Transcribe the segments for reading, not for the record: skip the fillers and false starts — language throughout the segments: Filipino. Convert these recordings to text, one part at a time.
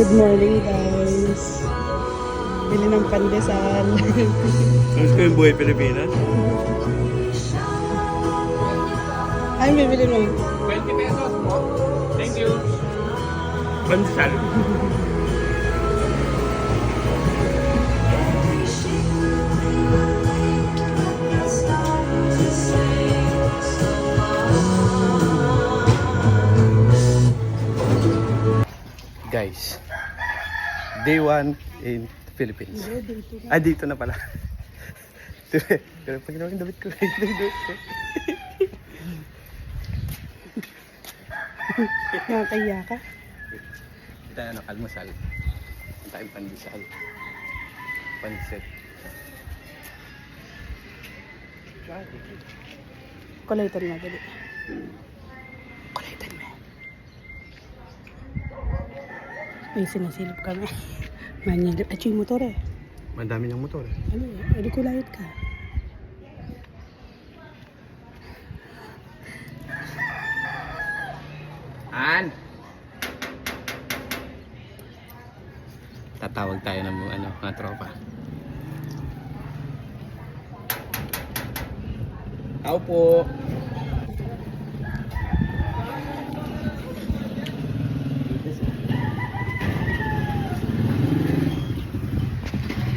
Good morning guys. Bili ng pandesal. Gusto ko yung buhay Pilipinas? Ay, bibili mo. 20 pesos po. Thank you. Pansal. Guys, day 1 in Philippines. Ah, dito na pala. Pero pag naman damit ko, Nakakaya ka. Ito na almusal. Ang tayong pandesal. Pansit. Kulaitan mo, dali. Kulaitan mo. May sinasilip kami. Manyilip. At yung motor eh. Madami ng motor. Ano eh? Edi kulayot ka. An! Tatawag tayo ng mga tropa. Tao po.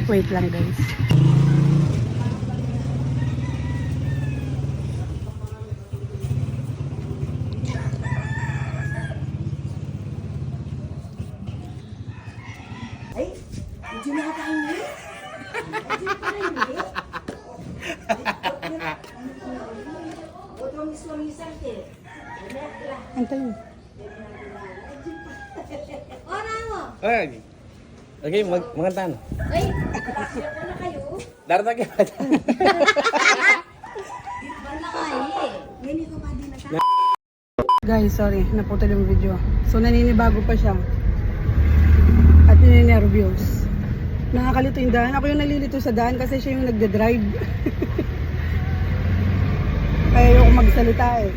Wait lang guys. Ay, medyo nakakahingi. Medyo nakakahingi. Otong iswamisan ke. Antay mo. Ora mo. Ay! Okay, magkantaan. Ay, siya ko na kayo. Darat ka. Bala kayo. Hindi ko pa din na. Guys, sorry. Naputol yung video. So, naninibago pa siya. At ninenervyos. Nakakalito yung daan. Ako yung nalilito sa daan kasi siya yung nagde-drive. Kaya ayoko magsalita eh.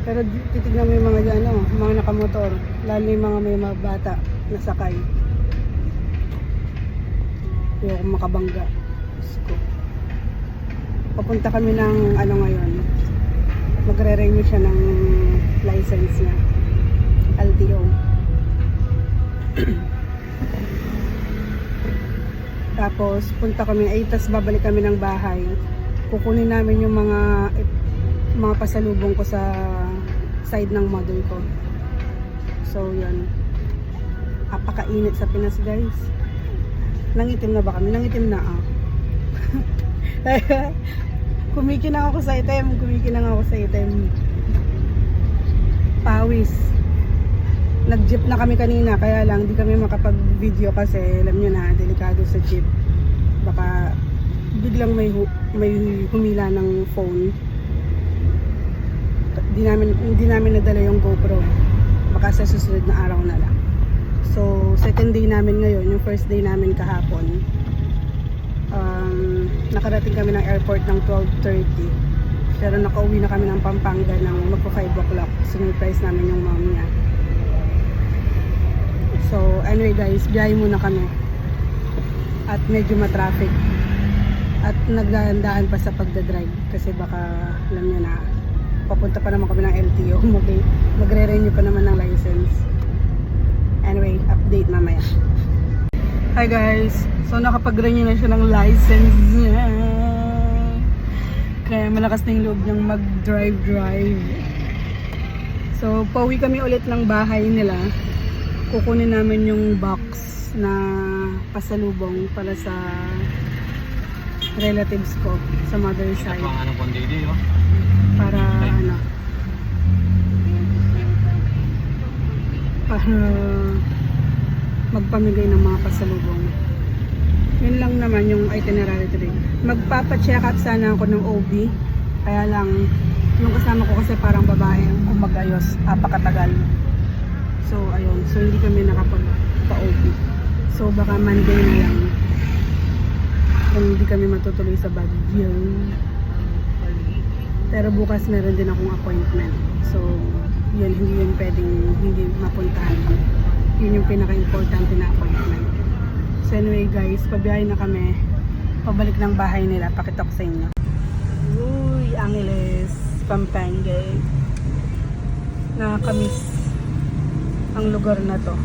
Pero titignan mo yung mga mga nakamotor. Lalo yung may mga bata na sakay. Ayoko makabangga. Diyos ko. Papunta kami ng ngayon. Magre-renew siya ng license niya. LTO. Tapos punta kami, tas babalik kami ng bahay. Kukunin namin yung mga pasalubong ko sa side ng mother ko. So yun. Apakainit sa Pinas guys. Nangitim na ba kami? Nangitim na Kumikinang ako sa item. Pawis. Nag-jeep na kami kanina, kaya lang di kami makapag-video kasi alam nyo na, delikado sa jeep. Baka biglang may humila ng phone. Hindi namin nadala yung GoPro. Baka sa susunod na araw na lang. So, second day namin ngayon, yung first day namin kahapon. Nakarating kami ng airport ng 12:30. Pero nakauwi na kami ng Pampanga ng magpa 5 o'clock. Sinurprise namin yung mom niya. So, anyway guys, biyahe muna kami. At medyo matraffic. At nagdahan-dahan pa sa pagdadrive. Kasi baka, alam nyo na, papunta pa naman kami ng LTO. Magre-renew pa naman ng license. Anyway, update mamaya. Hi guys! So, nakapag-renew na siya ng license niya. Kaya malakas na yung loob niyang mag-drive. So, pauwi kami ulit ng bahay nila. Kukunin namin yung box na pasalubong para sa relatives ko sa mother side. Para para magpamigay ng mga pasalubong. Yun lang naman yung itinerary today. Magpapacheck up sana ako ng OB. Kaya lang yung kasama ko kasi parang babae kung mag-ayos, apakatagal. So, ayun. So, hindi kami nakapagpa-OP. So, baka Monday na lang. Kung hindi kami matutuloy sa Baguio. Pero bukas meron din akong appointment. So, yun, hindi yun pwedeng hindi mapuntahan. Yun yung pinaka-importante na appointment. So anyway guys, pabiyahe na kami. Pabalik ng bahay nila. Pakita ko sa inyo. Uy, Angeles, Pampanga. Nakakamiss ang lugar na to.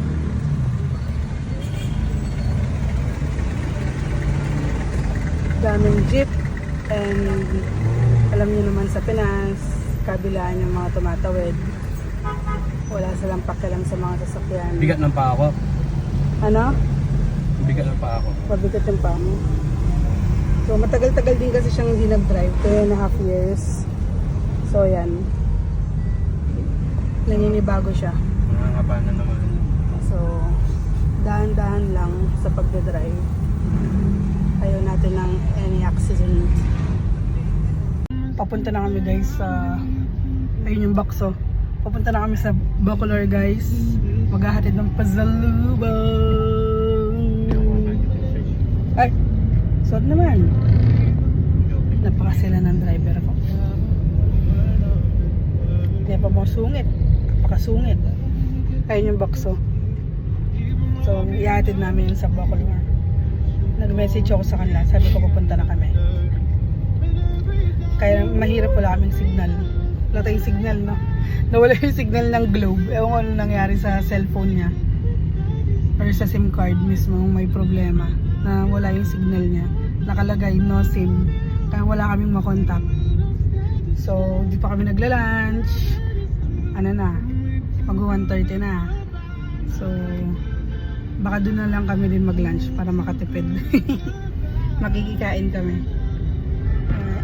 Daming jeep and alam niyo naman sa Pinas, kabilaan yung mga tumatawid. Wala silang pakialam sa mga sasakyan. Bigat ng pa ako. Ano? Bigat ng pa ako. Mabigat yung paa mo. So matagal-tagal din kasi siyang hindi nag-drive. 2.5 years. So yan. Naninibago siya. Nakakaba na naman. So dahan-dahan lang sa pagdadrive. Ayaw natin ng any accident. Papunta na kami guys sa ayun yung bakso. Papunta na kami sa Bacolor guys. Maghahatid ng pasalubong. Ay, suot naman. Napakasila ng driver ko. Kaya pa mo sungit. Napakasungit. Ayun yung bakso. So, ihatid namin yun sa Bacolor. Nag-message ako sa kanila. Sabi ko pupunta na kami. Kaya mahirap wala kaming signal. Wala tayong signal, no? Nawala yung signal ng Globe. Ewan ko ano nangyari sa cellphone niya. Or sa SIM card mismo may problema. Na wala yung signal niya. Nakalagay no SIM. Kaya wala kaming makontak. So, di pa kami nagla-lunch. Ano na? Mag-1:30 na. So, baka doon na lang kami din mag-lunch para makatipid. Makikikain kami.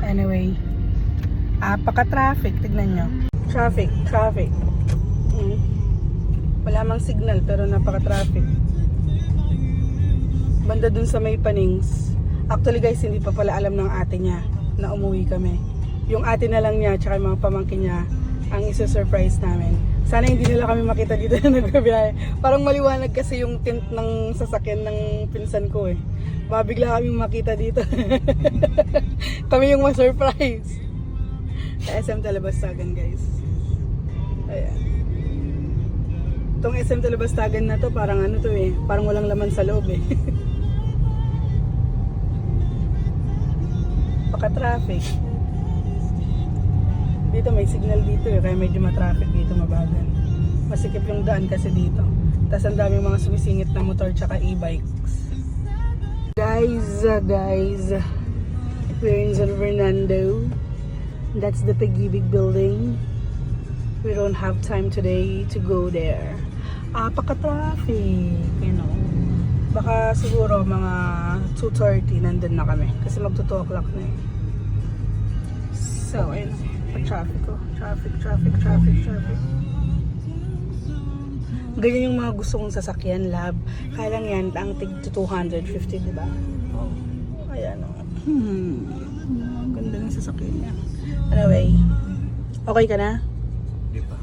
Anyway, paka-traffic, tignan nyo. Traffic. Wala mang signal pero napaka-traffic. Banda dun sa may Panings. Actually guys, hindi pa pala alam ng ate niya na umuwi kami. Yung ate na lang niya tsaka yung mga pamangkin niya ang isa-surprise namin. Sana hindi nila kami makita dito na nagbibiyahe. Parang maliwanag kasi yung tint ng sasakyan ng pinsan ko eh. Mabigla kami makita dito. Kami yung ma-surprise. Sa SM Talabastagan guys. Ayan. Itong SM Talabastagan na to parang ano to eh. Parang walang laman sa loob eh. Paka-traffic. Dito may signal dito eh, kaya medyo ma-traffic dito, mabagal. Masikip yung daan kasi dito. Tapos ang daming mga sumisingit na motor tsaka e-bikes. Guys, we're in San Fernando. That's the Pag-ibig building. We don't have time today to go there. Paka-traffic, you know. Baka siguro mga 2:30 nandun na kami. Kasi mag 2 o'clock na eh. So, ayun. Traffic ko. Traffic. Ganyan yung mga gusto kong sasakyan, lab. Kaya lang yan, ang tig 250, di ba? Oh. Ayan o. Ganda ng sasakyan niya. Anyway, okay ka na? Hindi pa.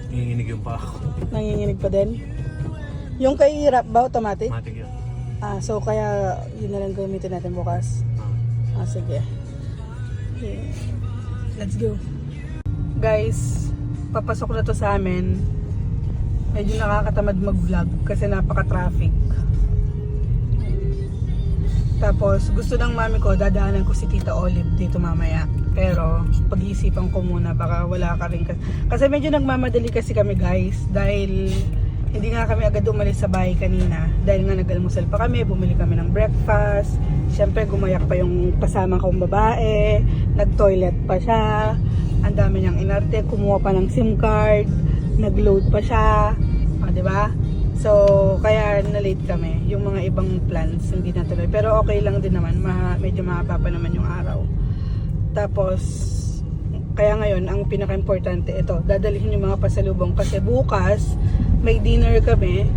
Nanginginig yung pa ako. Nanginginig pa din? Yung kay rap ba, automatic? Matik yun. So kaya yun na lang gamitin natin bukas. Sige. Okay. Let's go. Guys, papasok na to sa amin. Medyo nakakatamad mag-vlog kasi napaka-traffic. Tapos gusto ng mami ko, dadaanan ko si Tita Olive dito mamaya. Pero pag-iisipan ko muna, baka wala ka rin. Kasi medyo nagmamadali kasi kami guys. Dahil hindi nga kami agad umalis sa bahay kanina. Dahil nga nag-almusal pa kami, bumili kami ng breakfast. Siyempre gumayak pa yung kasama kong babae. Nag-toilet pa siya. Ang dami niyang inarte, kumuha pa ng SIM card. Nag-load pa siya. Diba? So, kaya na-late kami. Yung mga ibang plans, hindi natuloy. Pero okay lang din naman. Medyo mahaba pa naman yung araw. Tapos, kaya ngayon, ang pinaka-importante, ito, dadalhin yung mga pasalubong. Kasi bukas, may dinner kami.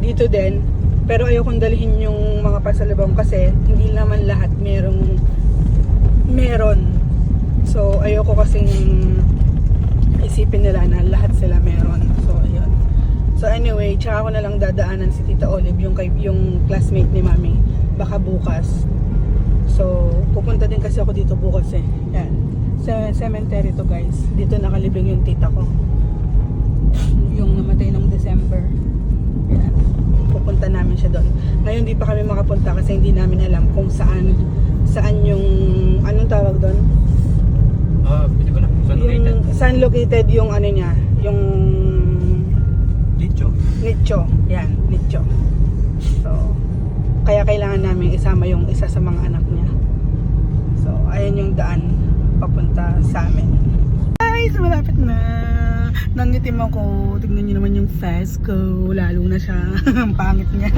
Dito din. Pero ayokong dalhin yung mga pasalubong kasi hindi naman lahat meron. So, ayoko kasing isipin nila na lahat sila meron. So, ayun. So, anyway, tsaka ako na lang dadaanan si Tita Olive, yung classmate ni Mami. Baka bukas. So, pupunta din kasi ako dito bukas eh. Yan. Sa cemetery to guys. Dito nakalibing yung tita ko. Yung namatay ng December. Ayan. Pupunta namin siya doon. Ngayon di pa kami makapunta kasi hindi namin alam kung saan yung, anong tawag doon? Pili ko na. Saan located? Yung, saan located yung ano niya, yung Licho. nicho. Yan, nicho. So, kaya kailangan namin isama yung isa sa mga anak niya. So, ayan yung daan papunta sa amin. Guys, malapit na. Nangitim ako. Tignan niyo naman yung face ko. Lalo na siya. Ang pangit niya.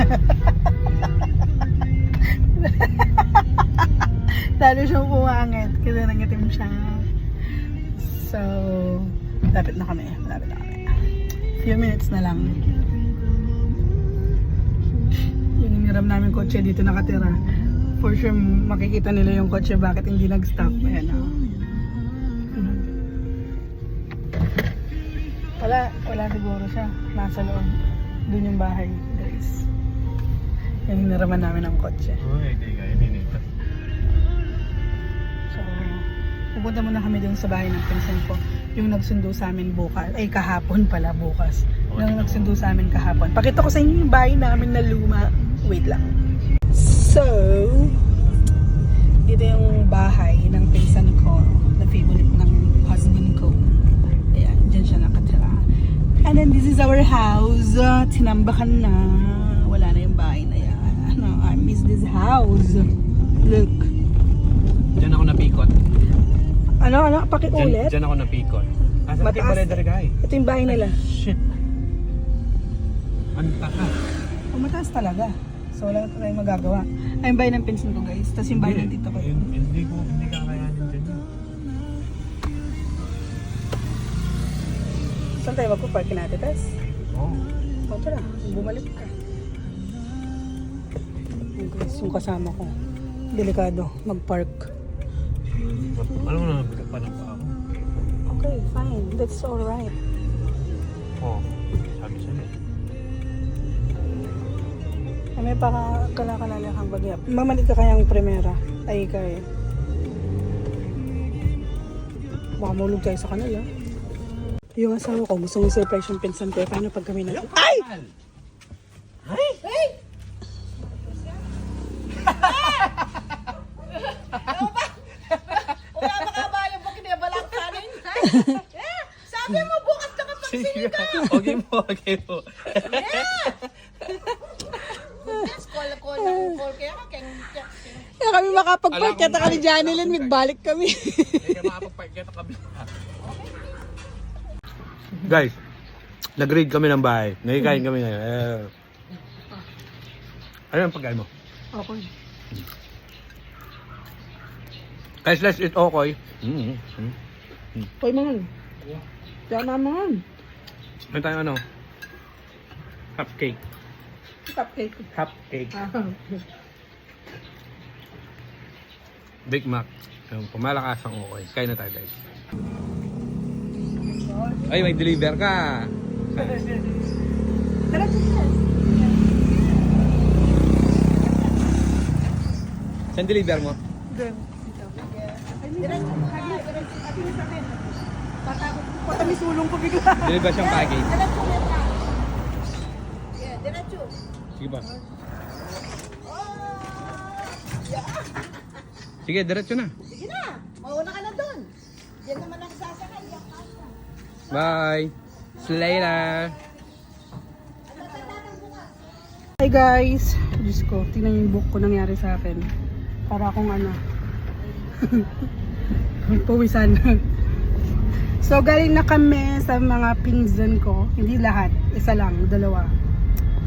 Lalo siyang pumangit kasi nangitim siya. So, malapit na kami. Malapit na kami. Few minutes na lang. Yung iniram namin kotse dito nakatira. For sure makikita nila yung kotse bakit hindi nag-stop. Ayan o. Wala siguro siya. Nasa loob. Doon yung bahay, guys. Yung iniraman namin ng kotse. Uy, hindi kaya ninita. So, pupunta muna kami dun sa bahay ng pinsan ko. Yung nagsundo sa amin bukas. Ay, kahapon pala bukas. Yung nagsundo sa amin kahapon. Pakita ko sa inyo yung bahay namin na luma. Wait lang. So, dito yung bahay ng pinsan ko. Na favorite ng husband ko. Ayan, dyan siya nakatira. And then this is our house. Tinambakan na. Wala na yung bahay na yan. I miss this house. Look. Diyan ako napikot. Ano? Pakiulit? Diyan ako napikot. Asa Mataas. yung balay guy? Ito yung bahay nila. Shit. Ang taka. Oh, mataas talaga. So wala tayong magagawa. Ay, yung bahay ng pinsan ko, guys. Tapos yung bahay ng tito ko. Hindi kakayanin dyan. Saan tayo magpo-park natin, Tess? Oo. O, tara. Bumalik ka. Yung guys, yung kasama ko. Delikado. Mag-park. Alam mo na, bigat pa ng pa ako. Okay, fine. That's alright. Oo. Sabi sa'yo. Ay, may kalala kang bagay. Mamalit ka kayang primera. Ay, kaya. Baka mulog tayo sa kanila. Yung asawa ko, gusto mong surprise yung pinsan ko. Paano pag kami na... Ay! Sabi mo bukas na kapag sinika. Okay mo. Call kaya Kaya kami makapag-park. Kaya ka ni Janilyn, magbalik kami. Hindi ka makapag-park kita kami. Guys, nag-raid kami ng bahay. Nagkikain kami ngayon. Ano yung pagkain mo? Okay. Guys, let's eat okoy. Hoy, mahal. Tama, mahal. Ano tayo ano? Half cake. Cupcake. Half cake. Ah. Big Mac. Yung pumalakasang okoy. Kain na tayo guys. Ay, may deliver ka. Tara, Saan deliver mo? Pati sulong ko bigla. Deliver siyang package. Diretso. Sige ba? Sige, diretso na. Sige na. Mauna ka na doon. Diyan naman ako sasakay. Bye. See you later. Hi guys. Diyos ko, tingnan yung book ko nangyari sa akin. Para akong ano. Pawisan. So galing na kami sa mga pinsan ko. Hindi lahat. Isa lang. Dalawa.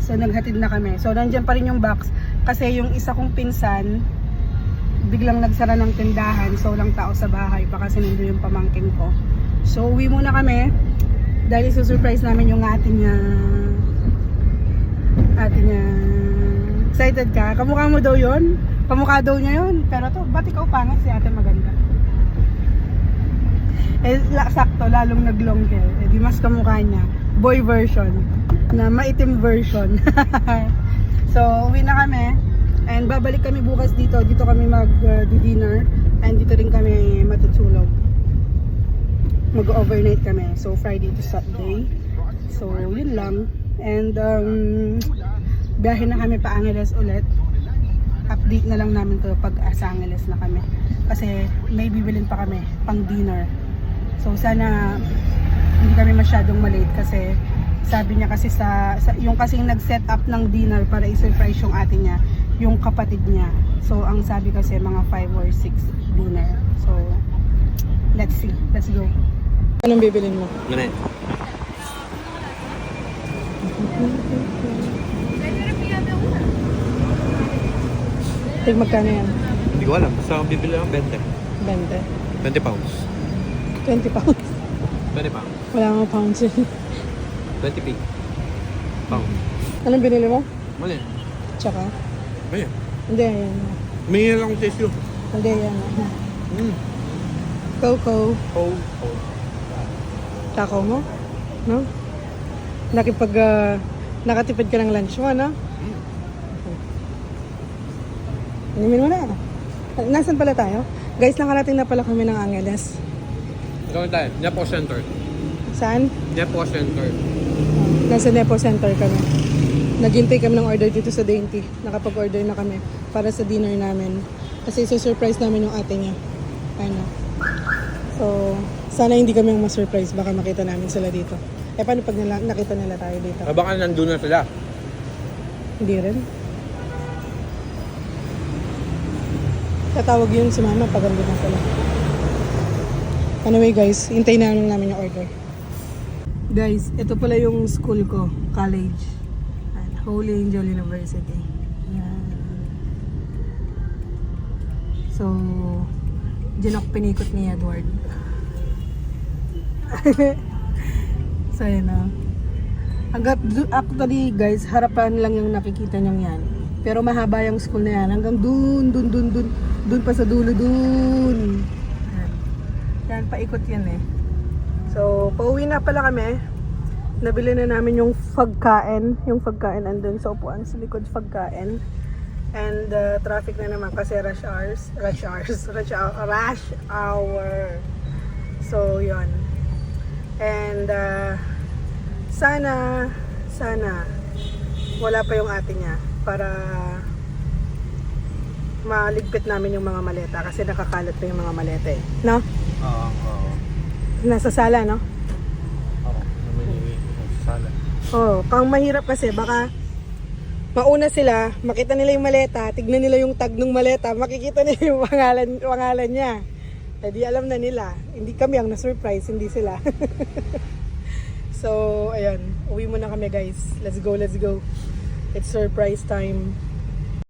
So naghatid na kami. So nandyan pa rin yung box. Kasi yung isa kong pinsan, biglang nagsara ng tindahan. So walang tao sa bahay. Baka sinundo yung pamangkin ko. So uwi muna kami. Dahil isusurprise namin yung ating niya. Excited ka? Kamukha mo daw yun? Pamukha daw niya yun. Pero to, ba't ikaw pangit? Si ate maganda. Eh, sakto, lalong nag-long hair. Eh, di mas kamukha niya. Boy version. Na maitim version. So, uwi na kami. And babalik kami bukas dito. Dito kami mag-dinner. And dito rin kami matutulog. Mag-overnight kami. So, Friday to Saturday. So, yun lang. And biyahe na kami pa Angeles ulit. Update na lang namin to pag sa Angeles na kami. Kasi may bibilin pa kami pang dinner. So sana hindi kami masyadong malate kasi sabi niya kasi yung kasing nag-set up ng dinner para i-surprise yung ate niya, yung kapatid niya. So ang sabi kasi mga 5 or 6 dinner. So let's see. Let's go. Anong bibilin mo? Ganun. Tig magkano yan? Hindi ko alam. Basta bibili ako 20. 20. 20 pounds. 20 pounds. 20 pounds. Wala nga pounds yun. 20 pig. Pound. Anong binili mo? Mali. Tsaka? Ayan. Hindi, ayan. May lang akong tissue. Hindi, ayan. Mm. Coco. Oh. Takaw mo? No? Nakatipid ka ng lunch mo, no? Inumin mo na. Nasaan pala tayo? Guys, nakarating na pala kami ng Angeles. Ikaw tayo. Nepo Center. Saan? Nepo Center. Nasa Nepo Center kami. Naghintay kami ng order dito sa Dainty. Nakapag-order na kami para sa dinner namin. Kasi surprise namin yung ate niya. Ano. So, sana hindi kami ang ma-surprise. Baka makita namin sila dito. Eh, paano pag nakita nila tayo dito? Baka nandun na sila. Hindi rin. Tatawag yun si mama pag andun na sila. Anyway guys, hintay na lang namin yung order. Guys, ito pala yung school ko, college. Holy Angel University. Yan. So, dyan ako pinikot ni Edward. So, yun na. Actually guys, harapan lang yung nakikita niyong yan. Pero mahaba yung school na yan. Hanggang dun pa sa dulo dun. Yan, paikot yan eh. So, pauwi na pala kami. Nabili na namin yung pagkain. Yung pagkain andun sa upuan sa likod pagkain. And traffic na naman kasi rush hour. So, yun. And sana wala pa yung ate niya para maligpit namin yung mga maleta kasi nakakalat pa yung mga maleta eh. No? Oo. Nasa sala, no? Oo. Sala. Oh, pang mahirap kasi baka mauna sila, makita nila yung maleta, tignan nila yung tag ng maleta, makikita nila yung pangalan niya. Eh di alam na nila. Hindi kami ang na-surprise, hindi sila. So, ayun. Uwi muna kami guys. Let's go. It's surprise time.